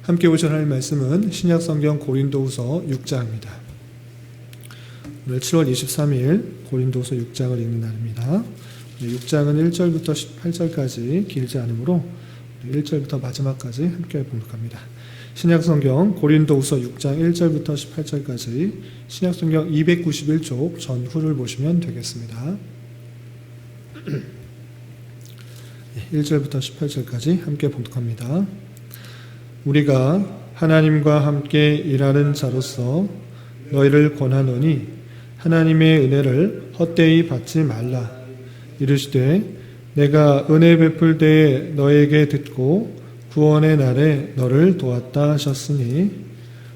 함께 보실 하나님의 말씀은 신약성경 고린도후서 6장입니다. 오늘 7월 23일 고린도후서 6장을 읽는 날입니다. 6장은 1절부터 18절까지 길지 않으므로 1절부터 마지막까지 함께 봉독합니다. 신약성경 고린도후서 6장 1절부터 18절까지 신약성경 291쪽 전후를 보시면 되겠습니다. 1절부터 18절까지 함께 봉독합니다. 우리가 하나님과 함께 일하는 자로서 너희를 권하노니 하나님의 은혜를 헛되이 받지 말라. 이르시되 내가 은혜 베풀 때에 너에게 듣고 구원의 날에 너를 도왔다 하셨으니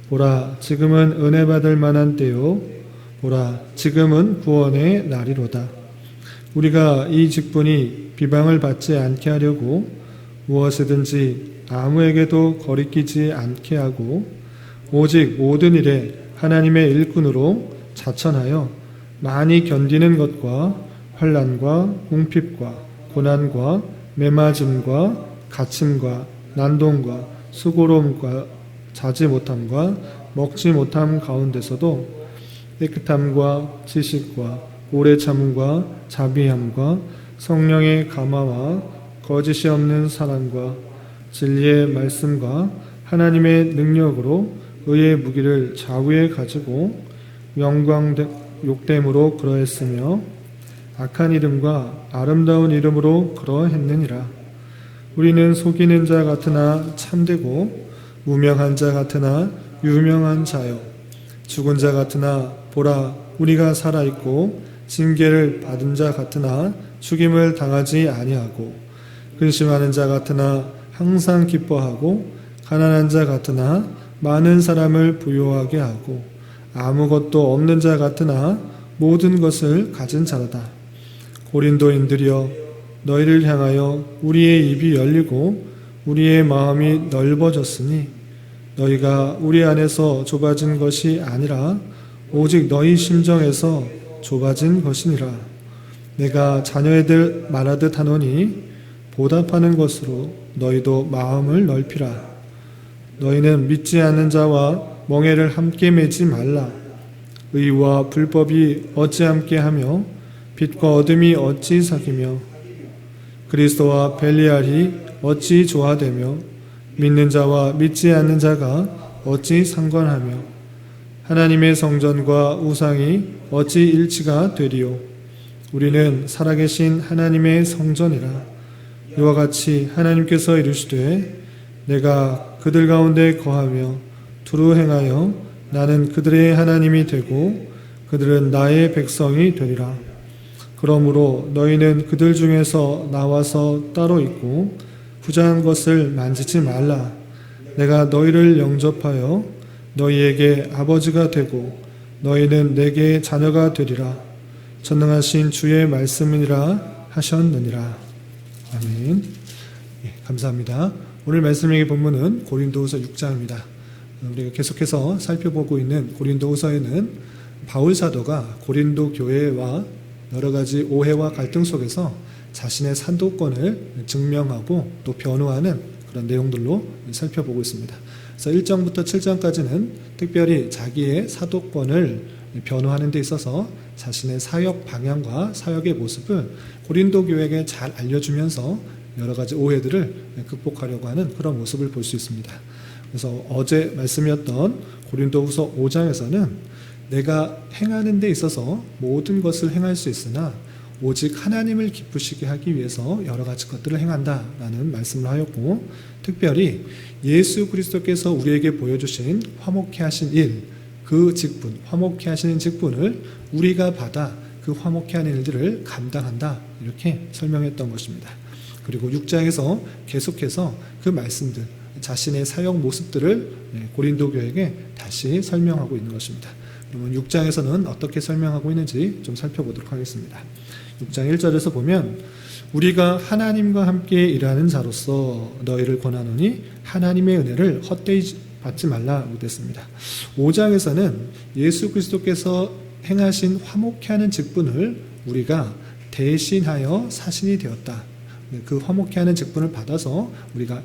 보라 지금은 은혜 받을 만한 때요 보라 지금은 구원의 날이로다. 우리가 이 직분이 비방을 받지 않게 하려고 무엇이든지 아무에게도 거리끼지 않게 하고 오직 모든 일에 하나님의 일꾼으로 자천하여 많이 견디는 것과 환난과 궁핍과 고난과 매맞음과 갇힘과 난동과 수고로움과 자지 못함과 먹지 못함 가운데서도 깨끗함과 지식과 오래 참음과 자비함과 성령의 감화와 거짓이 없는 사랑과 진리의 말씀과 하나님의 능력으로 의의 무기를 좌우에 가지고 영광 욕됨으로 그러했으며 악한 이름과 아름다운 이름으로 그러했느니라. 우리는 속이는 자 같으나 참되고 무명한 자 같으나 유명한 자요 죽은 자 같으나 보라 우리가 살아있고 징계를 받은 자 같으나 죽임을 당하지 아니하고 근심하는 자 같으나 항상 기뻐하고 가난한 자 같으나 많은 사람을 부요하게 하고 아무것도 없는 자 같으나 모든 것을 가진 자로다. 고린도인들이여 너희를 향하여 우리의 입이 열리고 우리의 마음이 넓어졌으니 너희가 우리 안에서 좁아진 것이 아니라 오직 너희 심정에서 좁아진 것이니라. 내가 자녀애들 말하듯 하노니 보답하는 것으로 너희도 마음을 넓히라. 너희는 믿지 않는 자와 멍에를 함께 매지 말라. 의와 불법이 어찌 함께 하며 빛과 어둠이 어찌 사귀며 그리스도와 벨리알이 어찌 조화되며 믿는 자와 믿지 않는 자가 어찌 상관하며 하나님의 성전과 우상이 어찌 일치가 되리요. 우리는 살아계신 하나님의 성전이라. 이와 같이 하나님께서 이르시되 내가 그들 가운데 거하며 두루 행하여 나는 그들의 하나님이 되고 그들은 나의 백성이 되리라. 그러므로 너희는 그들 중에서 나와서 따로 있고 부정한 것을 만지지 말라. 내가 너희를 영접하여 너희에게 아버지가 되고 너희는 내게 자녀가 되리라. 전능하신 주의 말씀이니라 하셨느니라. 아멘. 감사합니다. 오늘 말씀의 본문은 고린도후서 6장입니다. 우리가 계속해서 살펴보고 있는 고린도후서에는 바울 사도가 고린도 교회와 여러 가지 오해와 갈등 속에서 자신의 사도권을 증명하고 또 변호하는 그런 내용들로 살펴보고 있습니다. 그래서 1장부터 7장까지는 특별히 자기의 사도권을 변호하는 데 있어서 자신의 사역 방향과 사역의 모습을 고린도 교회에게 잘 알려주면서 여러 가지 오해들을 극복하려고 하는 그런 모습을 볼 수 있습니다. 그래서 어제 말씀이었던 고린도후서 5장에서는 내가 행하는 데 있어서 모든 것을 행할 수 있으나 오직 하나님을 기쁘시게 하기 위해서 여러 가지 것들을 행한다라는 말씀을 하였고, 특별히 예수 그리스도께서 우리에게 보여주신 화목케 하신 일, 그 직분, 화목케 하시는 직분을 우리가 받아 그 화목케 하는 일들을 감당한다, 이렇게 설명했던 것입니다. 그리고 6장에서 계속해서 그 말씀들, 자신의 사역 모습들을 고린도 교회에게 다시 설명하고 있는 것입니다. 그러면 6장에서는 어떻게 설명하고 있는지 좀 살펴보도록 하겠습니다. 6장 1절에서 보면 우리가 하나님과 함께 일하는 자로서 너희를 권하노니 하나님의 은혜를 헛되이 받지 말라고 됐습니다. 5장에서는 예수 그리스도께서 행하신 화목케 하는 직분을 우리가 대신하여 사신이 되었다. 그 화목케 하는 직분을 받아서 우리가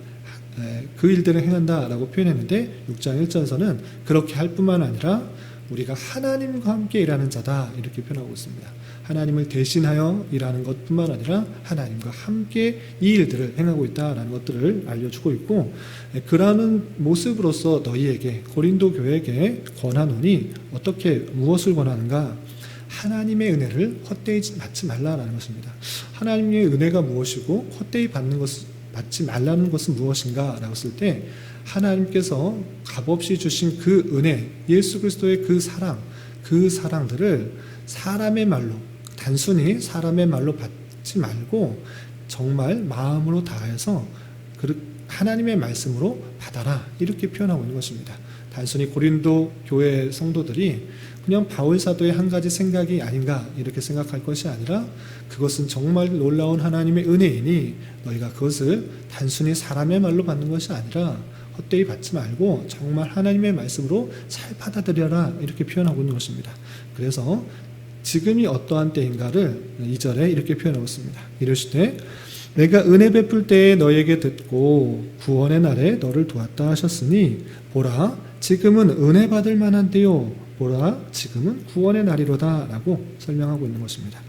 그 일들을 행한다라고 표현했는데 6장 1절에서는 그렇게 할 뿐만 아니라 우리가 하나님과 함께 일하는 자다 이렇게 표현하고 있습니다. 하나님을 대신하여 일하는 것뿐만 아니라 하나님과 함께 이 일들을 행하고 있다라는 것들을 알려주고 있고, 그러한 모습으로서 너희에게 고린도 교회에게 권하노니 어떻게 무엇을 권하는가? 하나님의 은혜를 헛되이 받지 말라라는 것입니다. 하나님의 은혜가 무엇이고 헛되이 받지 말라는 것은 무엇인가? 라고 했을 때 하나님께서 값없이 주신 그 은혜, 예수 그리스도의 그 사랑들을 사람의 말로, 단순히 사람의 말로 받지 말고 정말 마음으로 다해서 하나님의 말씀으로 받아라 이렇게 표현하고 있는 것입니다. 단순히 고린도 교회 성도들이 그냥 바울 사도의 한 가지 생각이 아닌가 이렇게 생각할 것이 아니라 그것은 정말 놀라운 하나님의 은혜이니 너희가 그것을 단순히 사람의 말로 받는 것이 아니라 헛되이 받지 말고 정말 하나님의 말씀으로 잘 받아들여라 이렇게 표현하고 있는 것입니다. 그래서 지금이 어떠한 때인가를 2절에 이렇게 표현하고 있습니다. 이르시되 내가 은혜 베풀 때에 너에게 듣고 구원의 날에 너를 도왔다 하셨으니 보라 지금은 은혜 받을 만한 때요 보라 지금은 구원의 날이로다 라고 설명하고 있는 것입니다.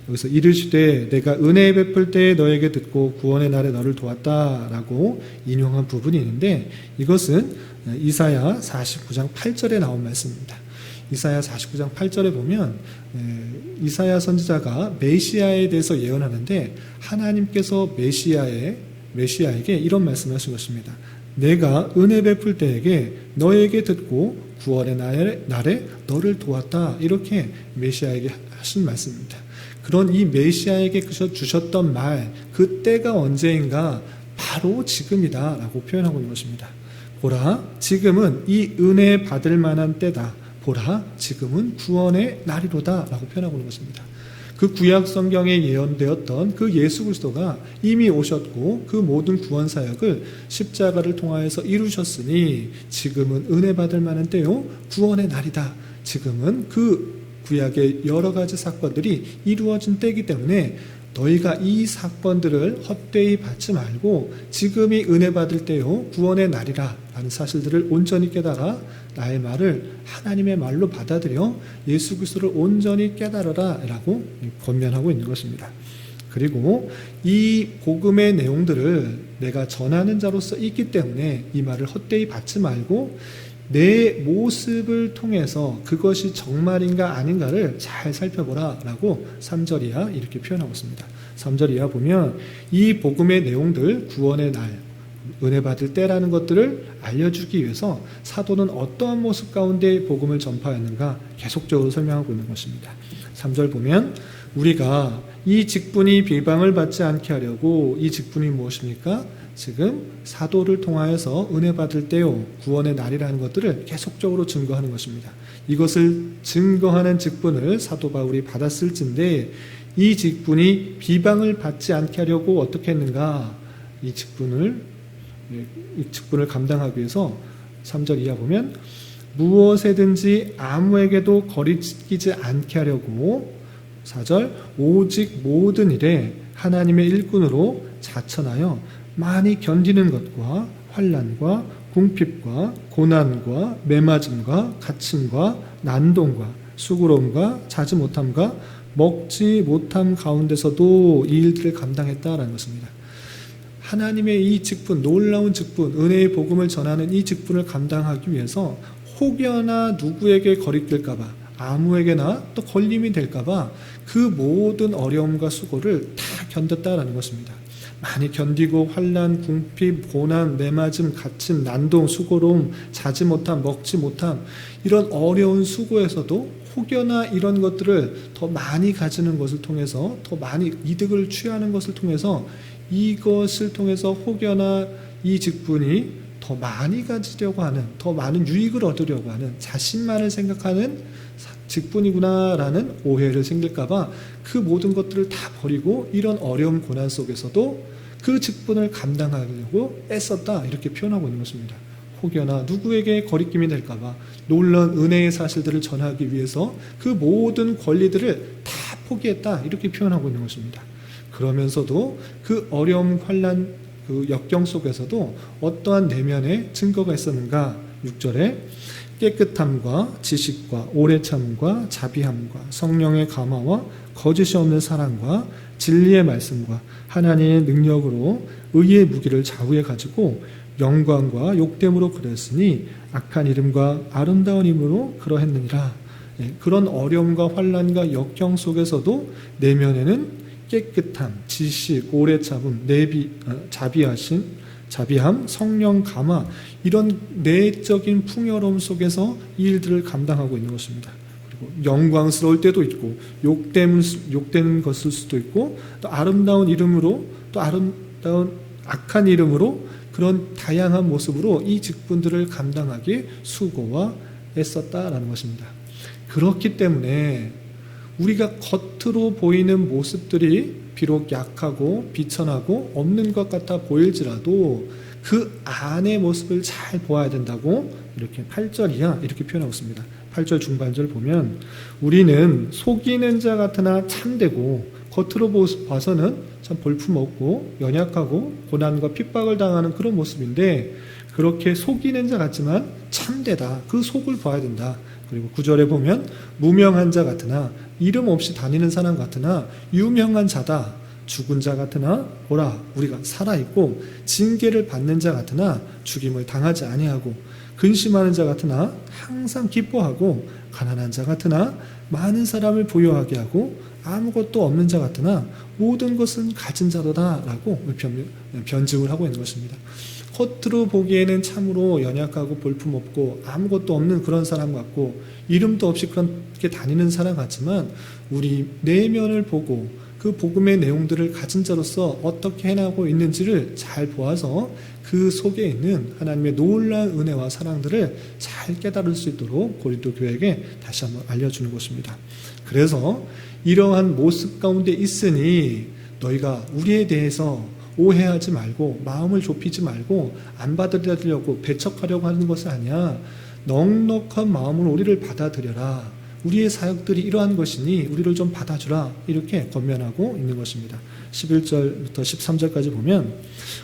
여기서 이르시되 내가 은혜 베풀 때에 너에게 듣고 구원의 날에 너를 도왔다 라고 인용한 부분이 있는데 이것은 이사야 49장 8절에 나온 말씀입니다. 이사야 49장 8절에 보면 이사야 선지자가 메시아에 대해서 예언하는데 하나님께서 메시아에게 이런 말씀을 하신 것입니다. 내가 은혜 베풀 때에게 너에게 듣고 구원의 날에 너를 도왔다 이렇게 메시아에게 하신 말씀입니다. 그런 이 메시아에게 주셨던 말 그 때가 언제인가 바로 지금이다 라고 표현하고 있는 것입니다. 보라 지금은 이 은혜 받을 만한 때다. 보라 지금은 구원의 날이로다 라고 표현하고 있는 것입니다. 그 구약 성경에 예언되었던 그 예수 그리스도가 이미 오셨고 그 모든 구원 사역을 십자가를 통하여서 이루셨으니 지금은 은혜 받을 만한 때요 구원의 날이다. 지금은 그 구약의 여러 가지 사건들이 이루어진 때이기 때문에 너희가 이 사건들을 헛되이 받지 말고 지금이 은혜 받을 때요 구원의 날이라 라는 사실들을 온전히 깨달아 나의 말을 하나님의 말로 받아들여 예수 그리스도를 온전히 깨달아라 라고 권면하고 있는 것입니다. 그리고 이 복음의 내용들을 내가 전하는 자로서 있기 때문에 이 말을 헛되이 받지 말고 내 모습을 통해서 그것이 정말인가 아닌가를 잘 살펴보라 라고 3절 이하 이렇게 표현하고 있습니다. 3절 이하 보면 이 복음의 내용들 구원의 날 은혜 받을 때라는 것들을 알려주기 위해서 사도는 어떠한 모습 가운데 복음을 전파했는가 계속적으로 설명하고 있는 것입니다. 3절 보면 우리가 이 직분이 비방을 받지 않게 하려고 이 직분이 무엇입니까? 지금 사도를 통하여서 은혜 받을 때요 구원의 날이라는 것들을 계속적으로 증거하는 것입니다. 이것을 증거하는 직분을 사도 바울이 받았을진데 이 직분이 비방을 받지 않게 하려고 어떻게 했는가? 이 직분을 감당하기 위해서 3절 이하 보면 무엇에든지 아무에게도 거리끼지 않게 하려고 4절 오직 모든 일에 하나님의 일꾼으로 자천하여 많이 견디는 것과 환난과 궁핍과 고난과 매맞음과 갇힘과 난동과 수고로움과 자지 못함과 먹지 못함 가운데서도 이 일들을 감당했다라는 것입니다. 하나님의 이 직분, 놀라운 직분, 은혜의 복음을 전하는 이 직분을 감당하기 위해서 혹여나 누구에게 거리낄까봐 아무에게나 또 걸림이 될까봐 그 모든 어려움과 수고를 다 견뎠다라는 것입니다. 많이 견디고 환난, 궁핍, 고난, 매맞음, 갇힘, 난동, 수고로움, 자지 못함, 먹지 못함 이런 어려운 수고에서도 혹여나 이런 것들을 더 많이 가지는 것을 통해서 더 많이 이득을 취하는 것을 통해서 이것을 통해서 혹여나 이 직분이 더 많이 가지려고 하는 더 많은 유익을 얻으려고 하는 자신만을 생각하는 직분이구나라는 오해를 생길까봐 그 모든 것들을 다 버리고 이런 어려움 고난 속에서도 그 직분을 감당하려고 애썼다 이렇게 표현하고 있는 것입니다. 혹여나 누구에게 거리낌이 될까봐 놀라운 은혜의 사실들을 전하기 위해서 그 모든 권리들을 다 포기했다 이렇게 표현하고 있는 것입니다. 그러면서도 그 어려움 환난 그 역경 속에서도 어떠한 내면의 증거가 있었는가? 6절에 깨끗함과 지식과 오래 참과 자비함과 성령의 감화와 거짓이 없는 사랑과 진리의 말씀과 하나님의 능력으로 의의 무기를 좌우에 가지고 영광과 욕됨으로 그랬으니 악한 이름과 아름다운 이름으로 그러했느니라. 그런 어려움과 환난과 역경 속에서도 내면에는 깨끗함, 지식, 오래 참음, 자비함, 성령 감화, 이런 내적인 풍요로움 속에서 이 일들을 감당하고 있는 것입니다. 그리고 영광스러울 때도 있고 욕되는 것일 수도 있고 또 아름다운 이름으로 또 아름다운 악한 이름으로 그런 다양한 모습으로 이 직분들을 감당하기에 수고와 애썼다라는 것입니다. 그렇기 때문에 우리가 겉으로 보이는 모습들이 비록 약하고 비천하고 없는 것 같아 보일지라도 그 안의 모습을 잘 보아야 된다고 이렇게 8절 이하 이렇게 표현하고 있습니다. 8절 중반절 보면 우리는 속이는 자 같으나 참되고 겉으로 봐서는 참 볼품없고 연약하고 고난과 핍박을 당하는 그런 모습인데 그렇게 속이는 자 같지만 참되다. 그 속을 봐야 된다. 그리고 9절에 보면 무명한 자 같으나 이름 없이 다니는 사람 같으나 유명한 자다. 죽은 자 같으나 보라 우리가 살아있고 징계를 받는 자 같으나 죽임을 당하지 아니하고 근심하는 자 같으나 항상 기뻐하고 가난한 자 같으나 많은 사람을 부유하게 하고 아무것도 없는 자 같으나 모든 것은 가진 자로다 라고 변증을 하고 있는 것입니다. 겉으로 보기에는 참으로 연약하고 볼품없고 아무것도 없는 그런 사람 같고 이름도 없이 그렇게 다니는 사람 같지만 우리 내면을 보고 그 복음의 내용들을 가진 자로서 어떻게 해나가고 있는지를 잘 보아서 그 속에 있는 하나님의 놀라운 은혜와 사랑들을 잘 깨달을 수 있도록 고린도 교회에게 다시 한번 알려주는 것입니다. 그래서 이러한 모습 가운데 있으니 너희가 우리에 대해서 오해하지 말고 마음을 좁히지 말고 안 받아들이려고 배척하려고 하는 것이 아니야. 넉넉한 마음으로 우리를 받아들여라. 우리의 사역들이 이러한 것이니 우리를 좀 받아주라. 이렇게 권면하고 있는 것입니다. 11절부터 13절까지 보면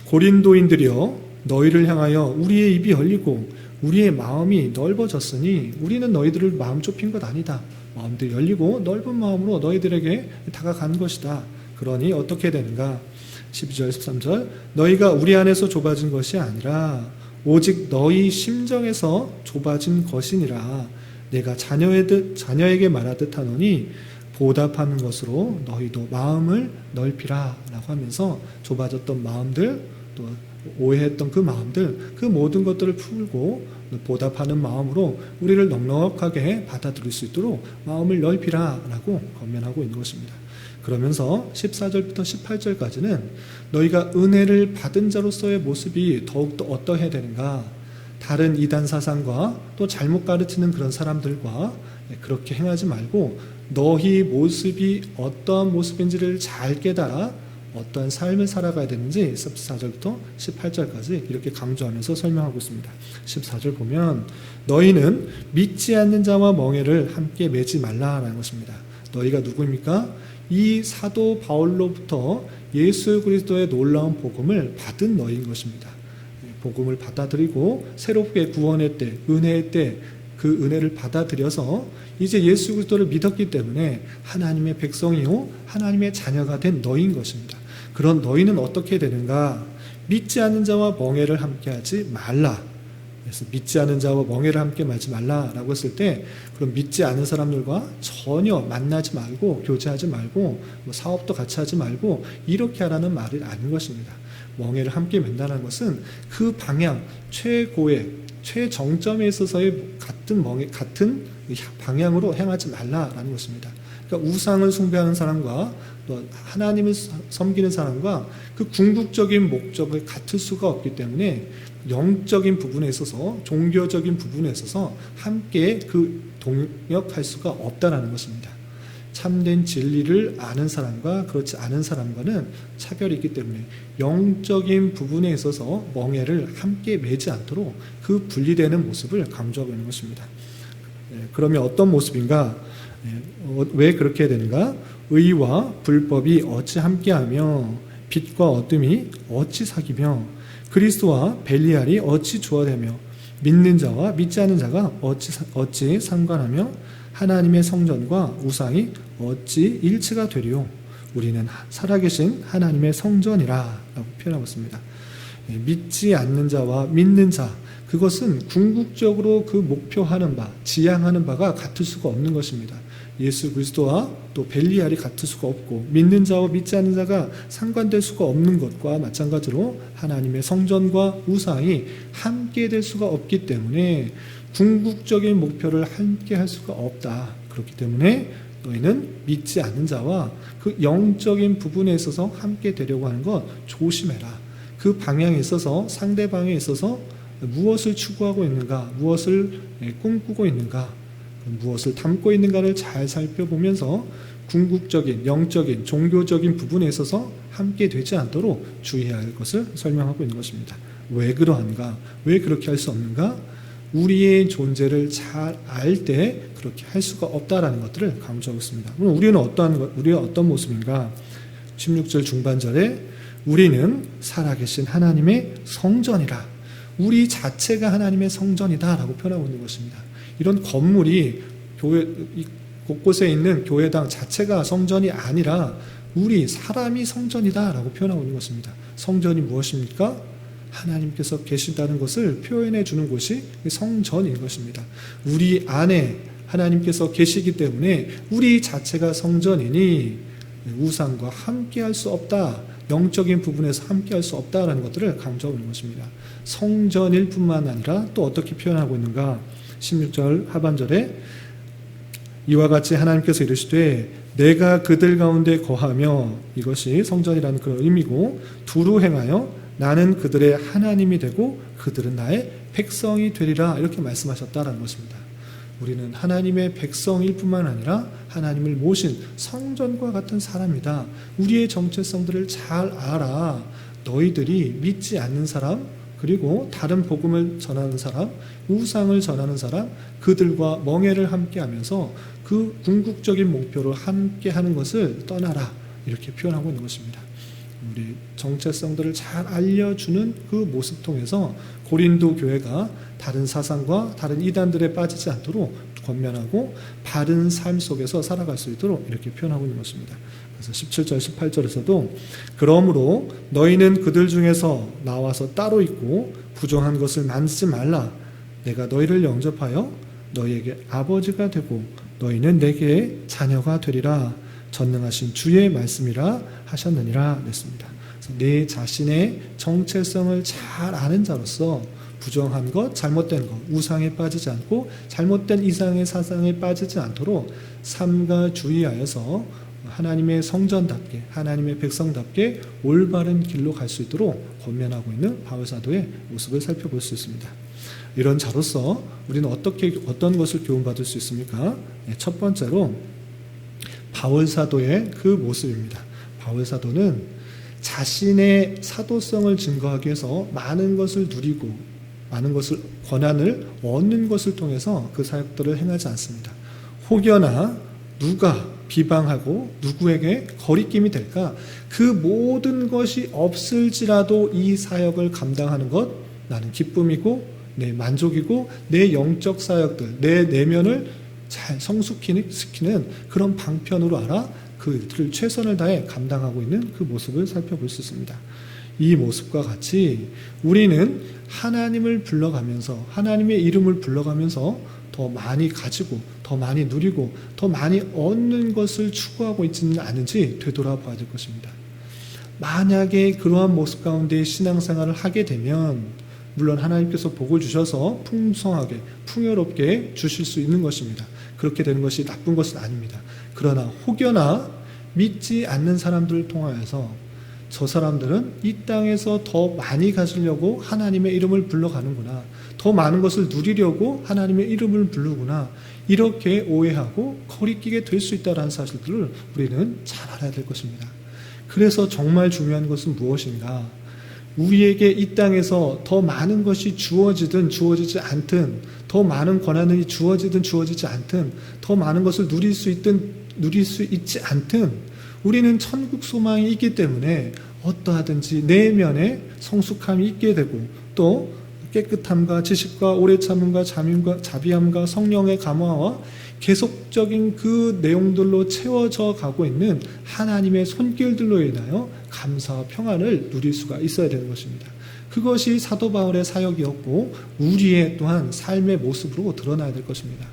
고린도인들이여 너희를 향하여 우리의 입이 열리고 우리의 마음이 넓어졌으니 우리는 너희들을 마음 좁힌 것 아니다. 마음도 열리고 넓은 마음으로 너희들에게 다가간 것이다. 그러니 어떻게 되는가? 12절 13절 너희가 우리 안에서 좁아진 것이 아니라 오직 너희 심정에서 좁아진 것이니라. 내가 자녀에게 말하듯 하노니 보답하는 것으로 너희도 마음을 넓히라 라고 하면서 좁아졌던 마음들 또 오해했던 그 마음들 그 모든 것들을 풀고 보답하는 마음으로 우리를 넉넉하게 받아들일 수 있도록 마음을 넓히라 라고 권면하고 있는 것입니다. 그러면서 14절부터 18절까지는 너희가 은혜를 받은 자로서의 모습이 더욱더 어떠해야 되는가? 다른 이단 사상과 또 잘못 가르치는 그런 사람들과 그렇게 행하지 말고 너희 모습이 어떠한 모습인지를 잘 깨달아 어떠한 삶을 살아가야 되는지 14절부터 18절까지 이렇게 강조하면서 설명하고 있습니다. 14절 보면 너희는 믿지 않는 자와 멍에를 함께 매지 말라라는 것입니다. 너희가 누구입니까? 이 사도 바울로부터 예수 그리스도의 놀라운 복음을 받은 너희인 것입니다. 복음을 받아들이고 새롭게 구원의 때, 은혜의 때 그 은혜를 받아들여서 이제 예수 그리스도를 믿었기 때문에 하나님의 백성이요 하나님의 자녀가 된 너희인 것입니다. 그런 너희는 어떻게 되는가? 믿지 않는 자와 멍에를 함께하지 말라. 그래서 믿지 않는 자와 멍에를 함께 하지 말라라고 했을 때 그럼 믿지 않은 사람들과 전혀 만나지 말고 교제하지 말고 뭐 사업도 같이 하지 말고 이렇게 하라는 말이 아닌 것입니다. 멍에를 함께 맨다는 것은 그 방향 최고의 최정점에 있어서의 같은 방향으로 행하지 말라라는 것입니다. 그러니까 우상을 숭배하는 사람과 또 하나님을 섬기는 사람과 그 궁극적인 목적을 같을 수가 없기 때문에 영적인 부분에 있어서 종교적인 부분에 있어서 함께 그 동역할 수가 없다라는 것입니다. 참된 진리를 아는 사람과 그렇지 않은 사람과는 차별이 있기 때문에 영적인 부분에 있어서 멍에를 함께 매지 않도록 그 분리되는 모습을 강조하고 있는 것입니다. 그러면 어떤 모습인가? 왜 그렇게 되는가? 의와 불법이 어찌 함께하며 빛과 어둠이 어찌 사귀며 그리스도와 벨리알이 어찌 조화되며 믿는 자와 믿지 않는 자가 어찌 상관하며 하나님의 성전과 우상이 어찌 일치가 되리요. 우리는 살아계신 하나님의 성전이라 라고 표현하고 있습니다. 믿지 않는 자와 믿는 자, 그것은 궁극적으로 그 목표하는 바, 지향하는 바가 같을 수가 없는 것입니다. 예수 그리스도와 또 벨리알이 같을 수가 없고 믿는 자와 믿지 않는 자가 상관될 수가 없는 것과 마찬가지로 하나님의 성전과 우상이 함께 될 수가 없기 때문에 궁극적인 목표를 함께 할 수가 없다. 그렇기 때문에 너희는 믿지 않는 자와 그 영적인 부분에 있어서 함께 되려고 하는 것 조심해라. 그 방향에 있어서 상대방에 있어서 무엇을 추구하고 있는가, 무엇을 꿈꾸고 있는가, 무엇을 담고 있는가를 잘 살펴보면서 궁극적인, 영적인, 종교적인 부분에 있어서 함께 되지 않도록 주의해야 할 것을 설명하고 있는 것입니다. 왜 그러한가? 왜 그렇게 할 수 없는가? 우리의 존재를 잘 알 때 그렇게 할 수가 없다라는 것들을 강조하고 있습니다. 그럼 우리가 어떤 모습인가? 16절 중반절에 우리는 살아계신 하나님의 성전이라. 우리 자체가 하나님의 성전이다라고 표현하고 있는 것입니다. 이런 건물이 교회 곳곳에 있는 교회당 자체가 성전이 아니라 우리 사람이 성전이다라고 표현하고 있는 것입니다. 성전이 무엇입니까? 하나님께서 계신다는 것을 표현해 주는 곳이 성전인 것입니다. 우리 안에 하나님께서 계시기 때문에 우리 자체가 성전이니 우상과 함께할 수 없다. 영적인 부분에서 함께할 수 없다라는 것들을 강조하고 있는 것입니다. 성전일 뿐만 아니라 또 어떻게 표현하고 있는가? 16절 하반절에 이와 같이 하나님께서 이르시되 내가 그들 가운데 거하며, 이것이 성전이라는 그런 의미고, 두루 행하여 나는 그들의 하나님이 되고 그들은 나의 백성이 되리라, 이렇게 말씀하셨다라는 것입니다. 우리는 하나님의 백성일 뿐만 아니라 하나님을 모신 성전과 같은 사람이다. 우리의 정체성들을 잘 알아. 너희들이 믿지 않는 사람, 그리고 다른 복음을 전하는 사람, 우상을 전하는 사람, 그들과 멍해를 함께하면서 그 궁극적인 목표로 함께하는 것을 떠나라, 이렇게 표현하고 있는 것입니다. 우리 정체성들을 잘 알려주는 그 모습 통해서 고린도 교회가 다른 사상과 다른 이단들에 빠지지 않도록 권면하고 바른 삶 속에서 살아갈 수 있도록 이렇게 표현하고 있는 것입니다. 그래서 17절, 18절에서도 그러므로 너희는 그들 중에서 나와서 따로 있고 부정한 것을 만지지 말라. 내가 너희를 영접하여 너희에게 아버지가 되고 너희는 내게 자녀가 되리라. 전능하신 주의 말씀이라 하셨느니라 냈습니다. 내 자신의 정체성을 잘 아는 자로서 부정한 것, 잘못된 것, 우상에 빠지지 않고 잘못된 이상의 사상에 빠지지 않도록 삼가 주의하여서 하나님의 성전답게, 하나님의 백성답게 올바른 길로 갈 수 있도록 권면하고 있는 바울사도의 모습을 살펴볼 수 있습니다. 이런 자로서 우리는 어떤 것을 교훈받을 수 있습니까? 첫 번째로 바울사도의 그 모습입니다. 바울사도는 자신의 사도성을 증거하기 위해서 많은 것을 누리고 많은 것을, 권한을 얻는 것을 통해서 그 사역들을 행하지 않습니다. 혹여나 누가 비방하고 누구에게 거리낌이 될까? 그 모든 것이 없을지라도 이 사역을 감당하는 것, 나는 기쁨이고 내 만족이고 내 영적 사역들, 내 내면을 잘 성숙시키는 그런 방편으로 알아 그들을 최선을 다해 감당하고 있는 그 모습을 살펴볼 수 있습니다. 이 모습과 같이 우리는 하나님을 불러가면서, 하나님의 이름을 불러가면서 더 많이 가지고 더 많이 누리고 더 많이 얻는 것을 추구하고 있지는 않은지 되돌아봐야 될 것입니다. 만약에 그러한 모습 가운데 신앙생활을 하게 되면 물론 하나님께서 복을 주셔서 풍성하게 풍요롭게 주실 수 있는 것입니다. 그렇게 되는 것이 나쁜 것은 아닙니다. 그러나 혹여나 믿지 않는 사람들을 통하여서 저 사람들은 이 땅에서 더 많이 가지려고 하나님의 이름을 불러가는구나, 더 많은 것을 누리려고 하나님의 이름을 부르구나, 이렇게 오해하고 거리끼게 될 수 있다는 사실들을 우리는 잘 알아야 될 것입니다. 그래서 정말 중요한 것은 무엇인가? 우리에게 이 땅에서 더 많은 것이 주어지든 주어지지 않든, 더 많은 권한이 주어지든 주어지지 않든, 더 많은 것을 누릴 수 있지 않든 우리는 천국 소망이 있기 때문에 어떠하든지 내면에 성숙함이 있게 되고 또 깨끗함과 지식과 오래 참음과 자비함과 성령의 감화와 계속적인 그 내용들로 채워져 가고 있는 하나님의 손길들로 인하여 감사와 평안을 누릴 수가 있어야 되는 것입니다. 그것이 사도 바울의 사역이었고 우리의 또한 삶의 모습으로 드러나야 될 것입니다.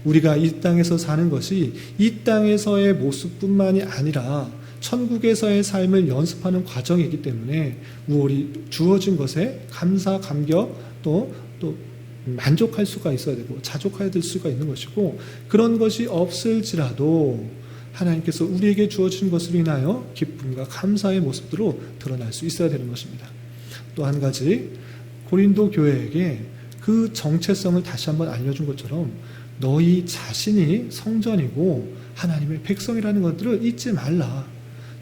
우리가 이 땅에서 사는 것이 이 땅에서의 모습뿐만이 아니라 천국에서의 삶을 연습하는 과정이기 때문에 우리 주어진 것에 감사, 감격 또 만족할 수가 있어야 되고 자족해야 될 수가 있는 것이고, 그런 것이 없을지라도 하나님께서 우리에게 주어진 것으로 인하여 기쁨과 감사의 모습으로 드러날 수 있어야 되는 것입니다. 또 한 가지, 고린도 교회에게 그 정체성을 다시 한번 알려준 것처럼 너희 자신이 성전이고 하나님의 백성이라는 것들을 잊지 말라.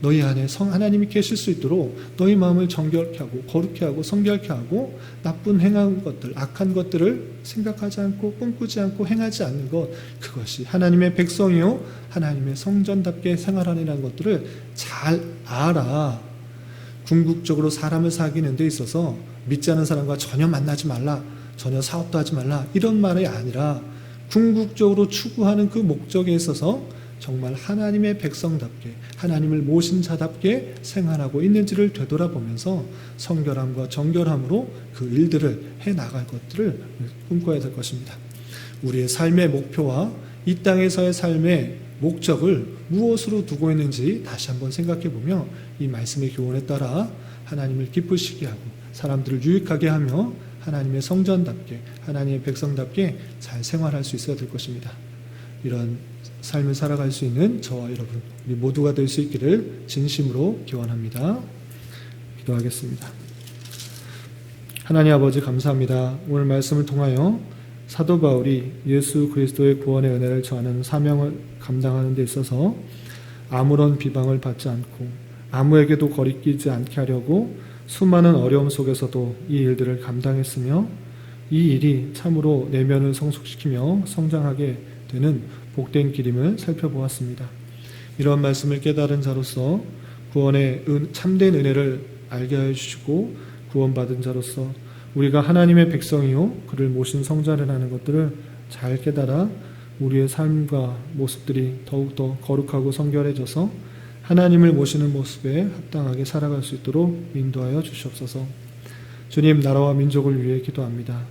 너희 안에 하나님이 계실 수 있도록 너희 마음을 정결케 하고 거룩케 하고 성결케 하고 나쁜 행한 것들, 악한 것들을 생각하지 않고 꿈꾸지 않고 행하지 않는 것, 그것이 하나님의 백성이요 하나님의 성전답게 생활하는 것들을 잘 알아. 궁극적으로 사람을 사귀는 데 있어서 믿지 않는 사람과 전혀 만나지 말라, 전혀 사업도 하지 말라, 이런 말이 아니라 궁극적으로 추구하는 그 목적에 있어서 정말 하나님의 백성답게 하나님을 모신 자답게 생활하고 있는지를 되돌아보면서 성결함과 정결함으로 그 일들을 해나갈 것들을 꿈꿔야 될 것입니다. 우리의 삶의 목표와 이 땅에서의 삶의 목적을 무엇으로 두고 있는지 다시 한번 생각해 보며 이 말씀의 교훈에 따라 하나님을 기쁘시게 하고 사람들을 유익하게 하며 하나님의 성전답게 하나님의 백성답게 잘 생활할 수 있어야 될 것입니다. 이런 삶을 살아갈 수 있는 저와 여러분 우리 모두가 될 수 있기를 진심으로 기원합니다. 기도하겠습니다. 하나님 아버지 감사합니다. 오늘 말씀을 통하여 사도 바울이 예수 그리스도의 구원의 은혜를 전하는 사명을 감당하는 데 있어서 아무런 비방을 받지 않고 아무에게도 거리끼지 않게 하려고 수많은 어려움 속에서도 이 일들을 감당했으며 이 일이 참으로 내면을 성숙시키며 성장하게 되는 복된 길임을 살펴보았습니다. 이러한 말씀을 깨달은 자로서 구원의 참된 은혜를 알게 하여 주시고 구원받은 자로서 우리가 하나님의 백성이요 그를 모신 성자라는 것들을 잘 깨달아 우리의 삶과 모습들이 더욱더 거룩하고 성결해져서 하나님을 모시는 모습에 합당하게 살아갈 수 있도록 인도하여 주시옵소서. 주님, 나라와 민족을 위해 기도합니다.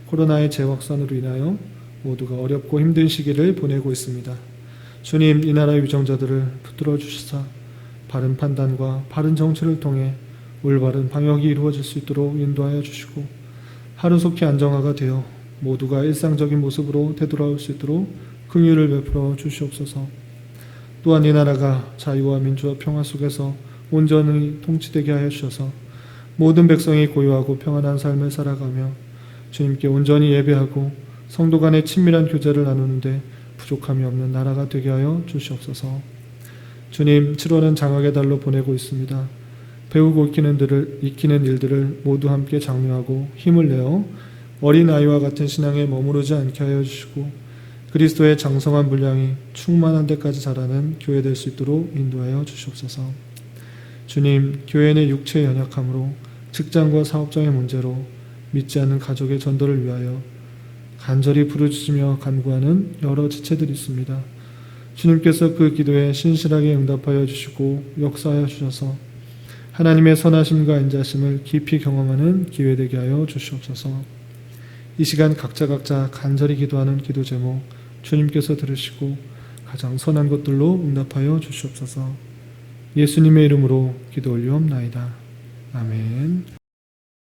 코로나의 재확산으로 인하여 모두가 어렵고 힘든 시기를 보내고 있습니다. 주님, 이 나라의 위정자들을 붙들어 주시사 바른 판단과 바른 정치를 통해 올바른 방역이 이루어질 수 있도록 인도하여 주시고 하루속히 안정화가 되어 모두가 일상적인 모습으로 되돌아올 수 있도록 긍휼을 베풀어 주시옵소서. 또한 이 나라가 자유와 민주와 평화 속에서 온전히 통치되게 하여 주셔서 모든 백성이 고요하고 평안한 삶을 살아가며 주님께 온전히 예배하고 성도 간의 친밀한 교제를 나누는데 부족함이 없는 나라가 되게 하여 주시옵소서. 주님, 7월은 장학의 달로 보내고 있습니다. 배우고 익히는 일들을 모두 함께 장려하고 힘을 내어 어린아이와 같은 신앙에 머무르지 않게 하여 주시고 그리스도의 장성한 분량이 충만한 데까지 자라는 교회 될 수 있도록 인도하여 주시옵소서. 주님, 교회 내 육체의 연약함으로 직장과 사업장의 문제로 믿지 않는 가족의 전도를 위하여 간절히 부르짖으며 간구하는 여러 지체들이 있습니다. 주님께서 그 기도에 신실하게 응답하여 주시고 역사하여 주셔서 하나님의 선하심과 인자심을 깊이 경험하는 기회 되게 하여 주시옵소서. 이 시간 각자 간절히 기도하는 기도 제목 주님께서 들으시고 가장 선한 것들로 응답하여 주시옵소서. 예수님의 이름으로 기도 올리옵나이다. 아멘.